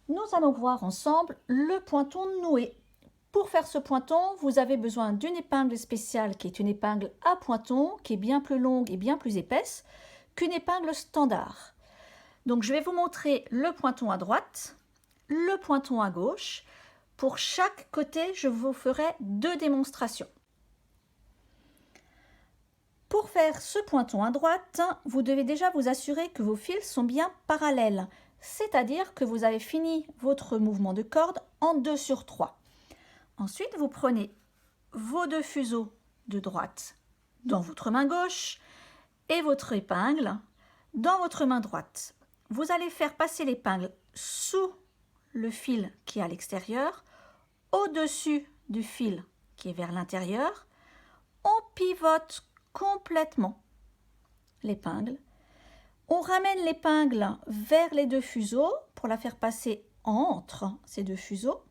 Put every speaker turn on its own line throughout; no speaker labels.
Nous allons voir ensemble le pointon noué. Pour faire ce pointon, vous avez besoin d'une épingle spéciale qui est une épingle à pointon, qui est bien plus longue et bien plus épaisse qu'une épingle standard. Donc je vais vous montrer le pointon à droite, le pointon à gauche. Pour chaque côté, je vous ferai 2 démonstrations. Pour faire ce pointon à droite, vous devez déjà vous assurer que vos fils sont bien parallèles, c'est-à-dire que vous avez fini votre mouvement de corde en 2 sur 3. Ensuite, vous prenez vos 2 fuseaux de droite dans votre main gauche et votre épingle dans votre main droite. Vous allez faire passer l'épingle sous le fil qui est à l'extérieur, au-dessus du fil qui est vers l'intérieur. On pivote complètement l'épingle. On ramène l'épingle vers les 2 fuseaux pour la faire passer entre ces 2 fuseaux.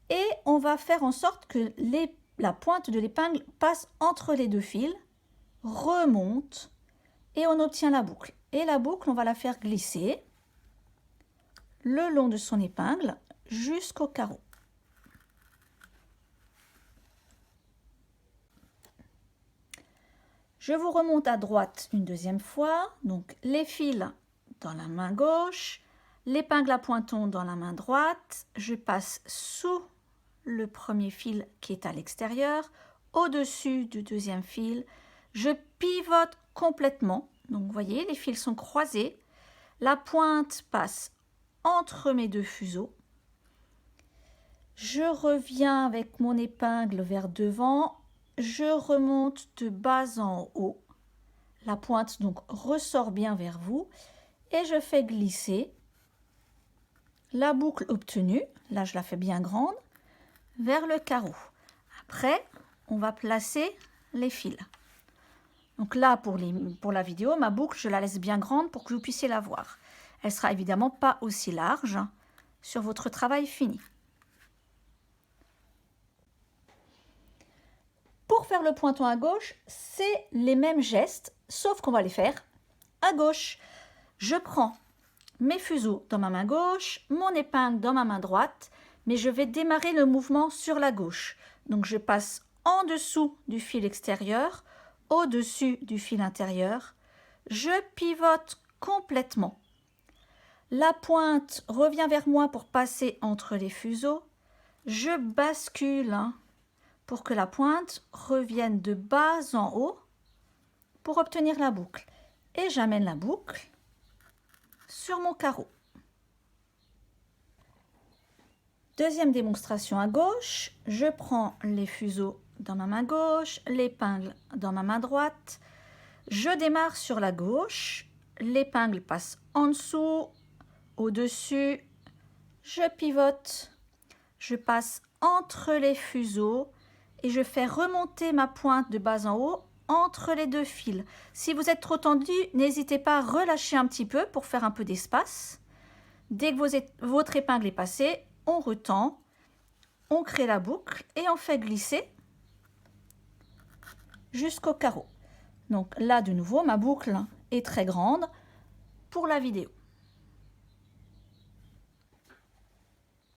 Et on va faire en sorte que la pointe de l'épingle passe entre les 2 fils, remonte et on obtient la boucle. Et la boucle, on va la faire glisser le long de son épingle jusqu'au carreau. Je vous remonte à droite une deuxième fois, donc les fils dans la main gauche, l'épingle à pointon dans la main droite, je passe sous le premier fil qui est à l'extérieur, au-dessus du deuxième fil, je pivote complètement, donc vous voyez les fils sont croisés, la pointe passe entre mes 2 fuseaux, je reviens avec mon épingle vers devant, je remonte de bas en haut, la pointe donc ressort bien vers vous et je fais glisser la boucle obtenue, là je la fais bien grande, vers le carreau. Après, on va placer les fils. Donc là, pour la vidéo, ma boucle, je la laisse bien grande pour que vous puissiez la voir. Elle sera évidemment pas aussi large sur votre travail fini. Pour faire le pointon à gauche, c'est les mêmes gestes, sauf qu'on va les faire à gauche. Je prends mes fuseaux dans ma main gauche, mon épingle dans ma main droite, mais je vais démarrer le mouvement sur la gauche. Donc je passe en dessous du fil extérieur, au-dessus du fil intérieur. Je pivote complètement. La pointe revient vers moi pour passer entre les fuseaux. Je bascule pour que la pointe revienne de bas en haut pour obtenir la boucle. Et j'amène la boucle sur mon carreau. Deuxième démonstration à gauche, je prends les fuseaux dans ma main gauche, l'épingle dans ma main droite. Je démarre sur la gauche, l'épingle passe en dessous, au-dessus, je pivote, je passe entre les fuseaux et je fais remonter ma pointe de bas en haut entre les 2 fils. Si vous êtes trop tendu, n'hésitez pas à relâcher un petit peu pour faire un peu d'espace. Dès que votre épingle est passée, on retend, on crée la boucle et on fait glisser jusqu'au carreau. Donc là, de nouveau, ma boucle est très grande pour la vidéo.